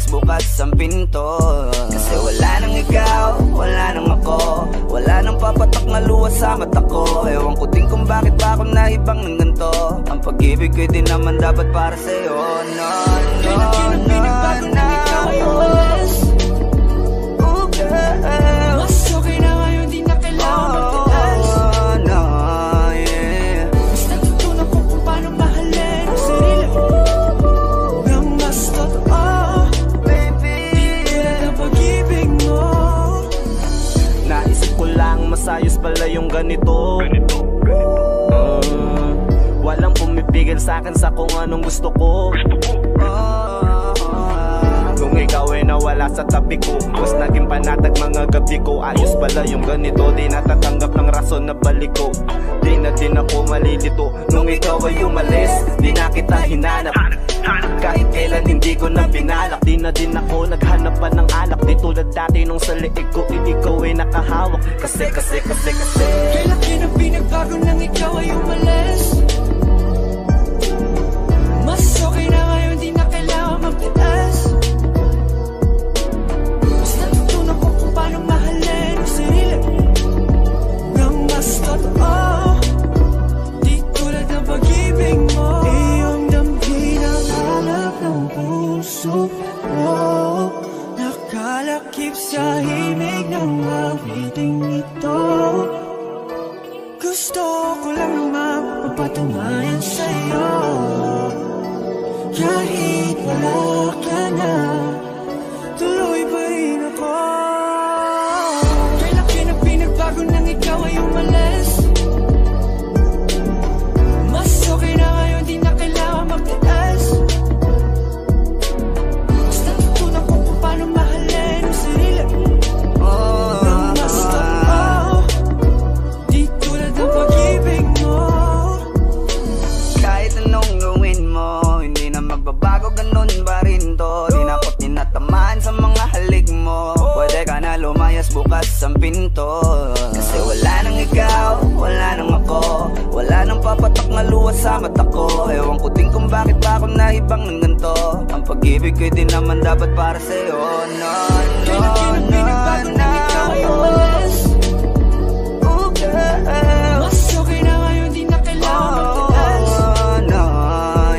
bukas ang pinto. Kasi wala nang ikaw, wala nang ako, wala nang papatak na luha sa mata ko. Ewan ko din kung bakit ba ako naibang ng ganito. Ang pag-ibig ko'y di naman dapat para sa'yo. No, no, no, no, umalis. Oh girl, mas okay na ngayon, di na kailangan magtiis. No, yeah. Mas natutunan ko kung paano mahalin ang sarili nang mas totoo, baby. di tulad ng pag-ibig mo. Naisip ko lang masayos pala yung ganito. Walang pumipigil sa'kin sa kung anong gusto ko. Nung ikaw ay nawala sa tabi ko, mas naging panatag mga gabi ko. Ayos pala yung ganito, di natatanggap ng rason na balik ko. Di na din ako malilito. Nung ikaw ay umalis, di na kita hinanap. Kahit kailan hindi ko na pinalak. Di na din ako naghanap pa ng alak. Di tulad dati nung sa liig ko, ikaw ay nakahawak. Kasi kailan na pinagbago nang ikaw ay umalis. Mas okay na ngayon, di na kailangan magtiis. Mas natutunan ko kung paano mahalin ang sarili nang mas totoo, di tulad ng pag-ibig mo. Iyong damhin ang hanap ng puso ko, nakalakip sa himig ng awiting ito. Gusto ko lang naman mapatunayan sa'yo, kahit wala ka na, tuloy pa rin ako. Kailan na pinagbago nang ikaw ay umalis. Mas okay na ngayon, di na kailangan magtiis. Mas natutunan ko kung paano mahalin ang sarili nang mas totoo, di tulad ng pag-ibig mo. Kahit anong gawin mo, hindi na magbabago, ganun pa rin to. Di na ako tinatamaan sa mga halik mo. Pwede ka na lumayas, bukas ang pinto. Kasi wala nang ikaw, wala nang ako, wala nang papatak na luha sa mata ko. Ewan ko din kung bakit ba ako naibang ng ganito. Ang pag-ibig ko'y di naman dapat para sa'yo. No, no, no, no, umalis. Oh girl, Mas okay na ngayon, di na kailangan magtiis. no,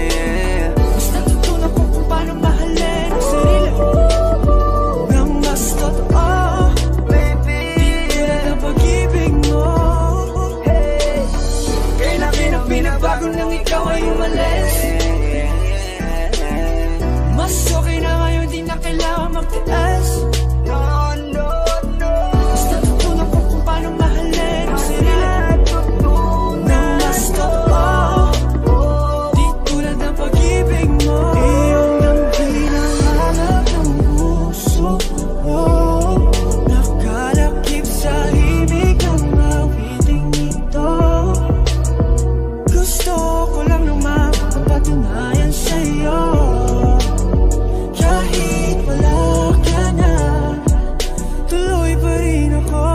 yeah. Mas natutunan ko kung paano mahalin ang sarili nang mas totoo, Baby, di tulad ng pag-ibig mo. Kailan na pinagbago nang ikaw ay umalis. Mas okay na ngayon, di na kailangan magtiis. no, no, no. Mas natutunan ko kung paano mahalin ang sarili nang mas totoo, di tulad ng pag-ibig mo. Iyong damhin ang hanap ng puso ko, nakalakip sa himig ng awiting ito. Gusto ko lang naman mapatunayan sa'yo, kahit wala ka na, tuloy pa rin ako.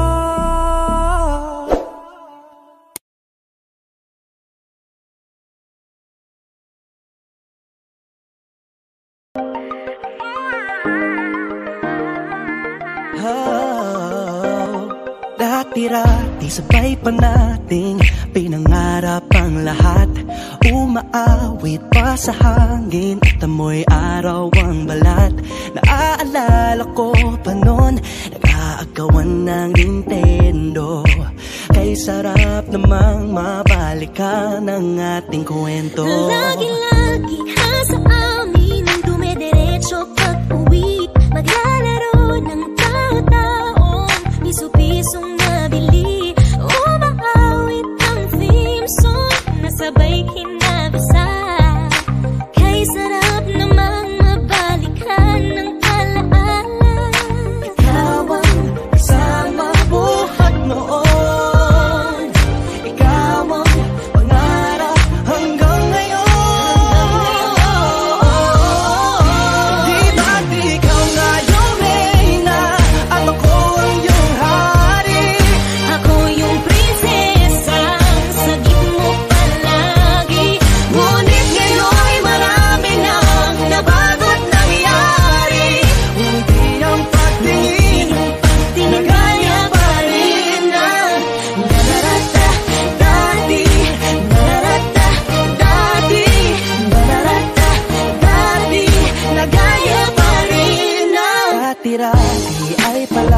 Dati-rati sabay pa nating pinangarap ang lahat. Umaawit pa sa hangin at amoy araw ang balat. Naaalala ko pa noon, nag-aagawan ng Nintendo. Kay sarap namang mabalikan ang ating kwento. Lagi-lagi ka sa amin ang dumidiretso pag-uwi. Maglalaro ng tao-taong piso-pisong nabili. Umaawit ang theme song na sabay kinabasa. Kay sarap namang mabalikan ng alaala. Ikaw ang kasama buhat noon. Ikaw ang pangarap hanggang ngayon.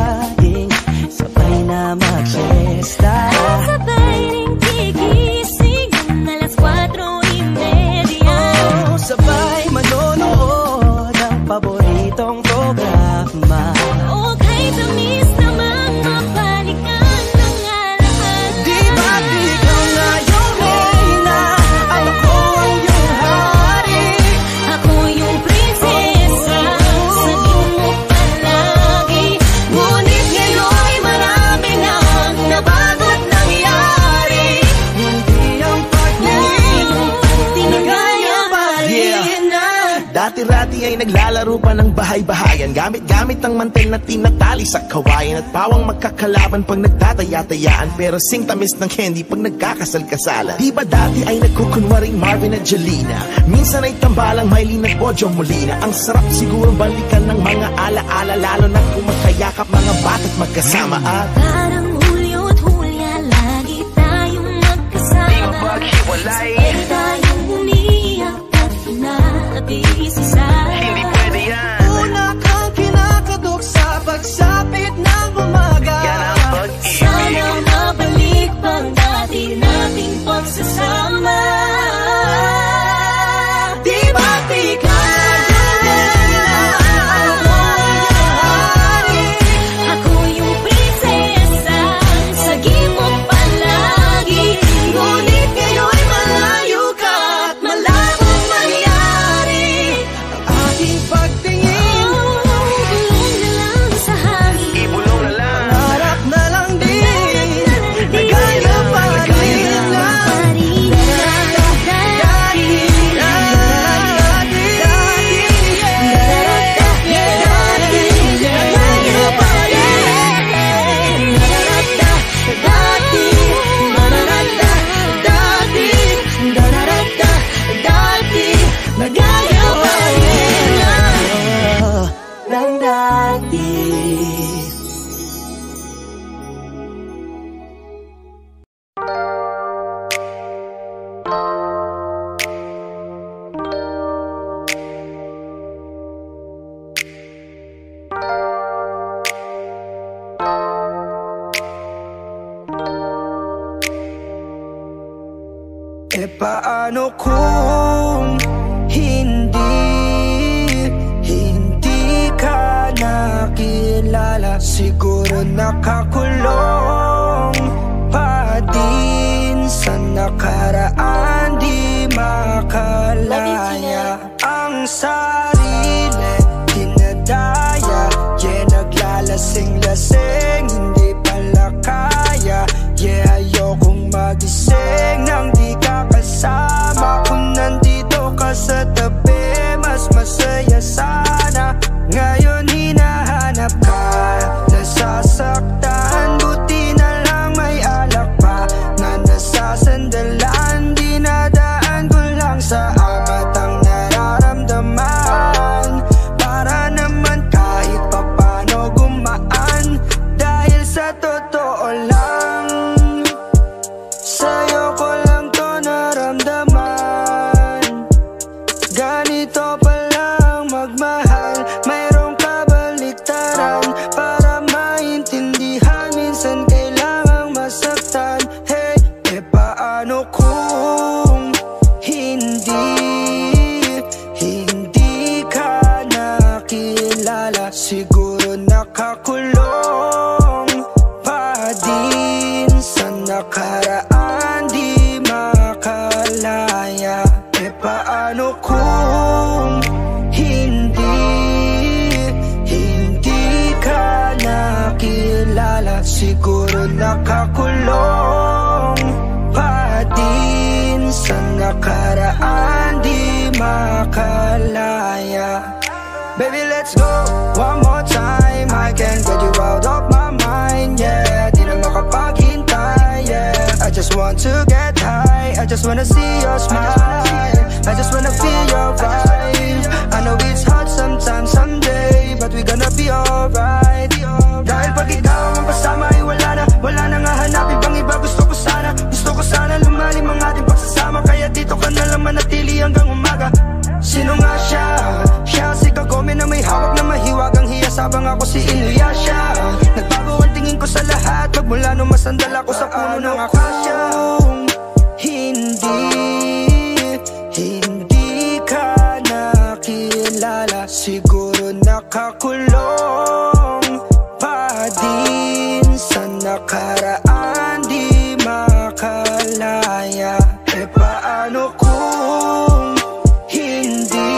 tayong sabay na mag-siesta. Sabay ring gigising ng alas 4:30. Sabay manonood ng paboritong programa. Okay, tamis naman mabalikan ng alahan. Di ba't ikaw na yung reyna, ako ang iyong hari. Ako yung prinsesa, sabihin mo palagi. Ngunit ngayon'y marami nang nabago't nangyari. Hindi ang pagtingin Tinagaya pa rin na. Dati-rati ay naglalaro pa ng bahay-bahayan, gamit-gamit ang mantel na tinatali sa kawayan. At pawang magkakalaban pag nagtataya-tayaan, pero sing tamis ng candy pag nagkakasal-kasalan. Di ba dati ay nagkukunwaring Marvin at Jelena, minsan ay tambalang Mylene at Bojo Molina. Ang sarap siguro balikan ng mga ala-ala, lalo na kung magkayakap mga bata't magkasama. At Parang Hulyo at Hulya, lagi tayong magkasama. maghiwalay. Sabay tayong umiyak at inaabis-isa. Hindi pwede yan. una kang kinakadok sa pagsapit ng umaga. Yan ang pag-ibig. Sana mabalik pang dati nating pagsasama. Di ba't ikaw Ako yung prinsesa, sagip mo palagi. ngunit ngayon'y malayo ka at malabong mangyari ang ating pagtingin. Bulong na lang sa hangin. Ibulong na lang. Harap na lang din, nagaya pa rin na. Nagaya pa rin Ng dati. Paano kung hindi ka nakilala? Siguro nakakulong pa din sa nakaraan, di makalaya ang sarili, dinadaya. Yeah, naglalasing-lasing, hindi pala kaya. Yeah, ayokong magising nang di ka kasama. Kung nandito ka sa tabi, mas masaya sana. Ngayon hinahanap ka, nasasaktan. Buti na lang may alak pa na nasasandalan. Dinadaan ko lang sa amat ang nararamdaman, para naman kahit papano gumaan. Dahil sa totoo lang, sa'yo ko lang to naramdaman. Ganito palang magmahal, mayroong kabaliktaran. Para maintindihan, minsan kailangang masaktan. Hey, paano kung hindi ka nakilala? Siguro nakakulong pa din sa nakaraan, di makalaya. Paano kung hindi ka nakilala? Siguro nakakulong pa din sa nakaraan, di makalaya. Baby, let's go one more time. I can't get you out of my mind, yeah. Di na makapaghintay, yeah. I just want to get high, I just wanna see your smile, I just wanna feel your vibe. I know it's hard sometimes, someday, but we gonna be alright. Dahil pag ikaw ang kasama ay wala na nga hanapin pang iba. Gusto ko sana lumalim ang ating pagsasama. Kaya dito ka na lang manatili hanggang umaga. Sino nga siya? Siya si Kagome na may hawak na mahiwagang hiyas, habang ako si Inuyasha. Mula nung masandal ako sa puno ng akasya. Hindi ka nakilala, siguro nakakulong pa din sa nakaraan, di makalaya. Paano kung hindi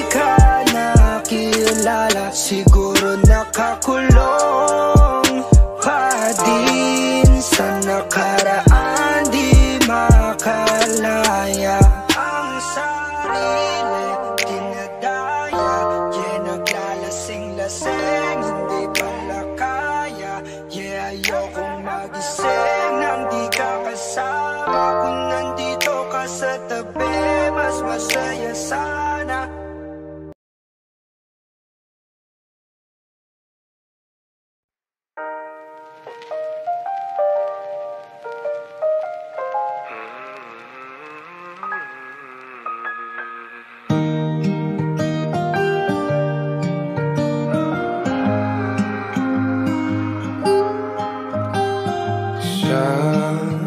ka nakilala, siguro nakakulong pa din sa nakaraan, di makalaya. Ang sarili dinadaya, naglalasing-lasing, hindi pala kaya. Ayokong magising nang di ka kasama. Kung nandito ka sa tabi, mas masaya sana.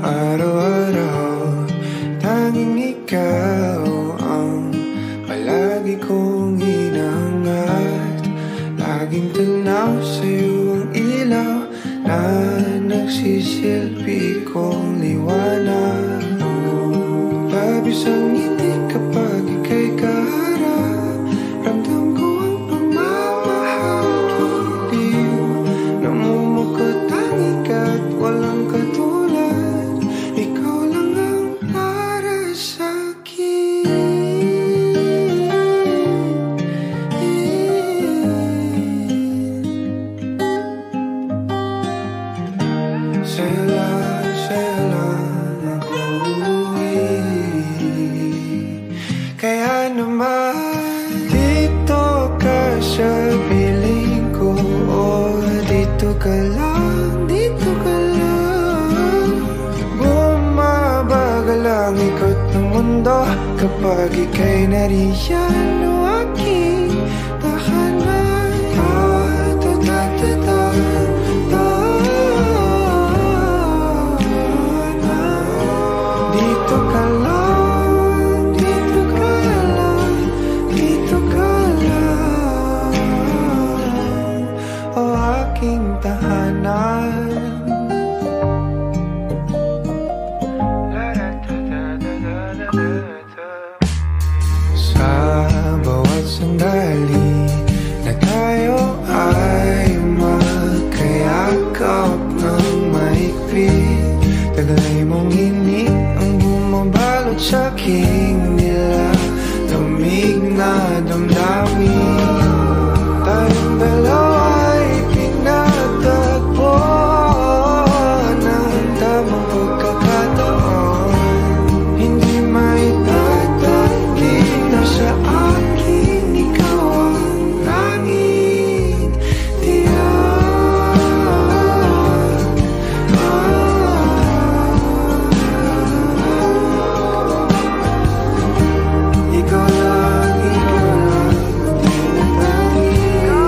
Araw-araw, tanging ikaw ang palagi kong hinahangat. Laging tanaw sa'yo ang ilaw na nagsisilbi kong liwanag. Labis ang ngiti kapag ika'y kaharap, ramdam ko ang pagmamahal, giliw. Namumukot tanging ka't walang katulad, ikaw lang ang para sa'kin. Sa'yo lang ako kaya naman dito ka sa piling ko. Dito ka lang, dito ka lang. Bumabagal ang ikot ng mundo kapag ika'y nariyan o aking tahanan. Dito ka lang, dito ka lang, dito ka lang, o aking tahanan. Sa bawat sandali na tayo ay magkayakap ng mahigpit, taglay mong hinig ang bumabalot sa'king nilalamig na damdamin. Tayong dalawa'y pinatagpo ng tamang pagkakataon. Hindi maitatanggi na sa akin ikaw ang langit tiyak. Ikaw lang, tinatanggi ko.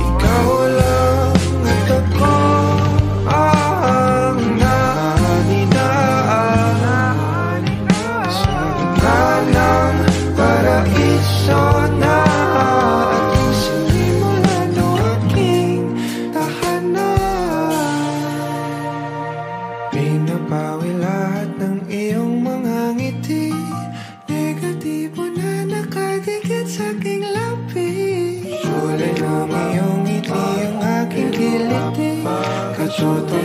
Ikaw lang at ako ang naninaan sa gitna ng paraiso na ating sinimulan o aking tahanan. Pinapawi lahat ng iyong mga ngiti, negatibo na nakadikit sa aking labi. Kulay ng iyong ngiti ang aking kiliti, katuto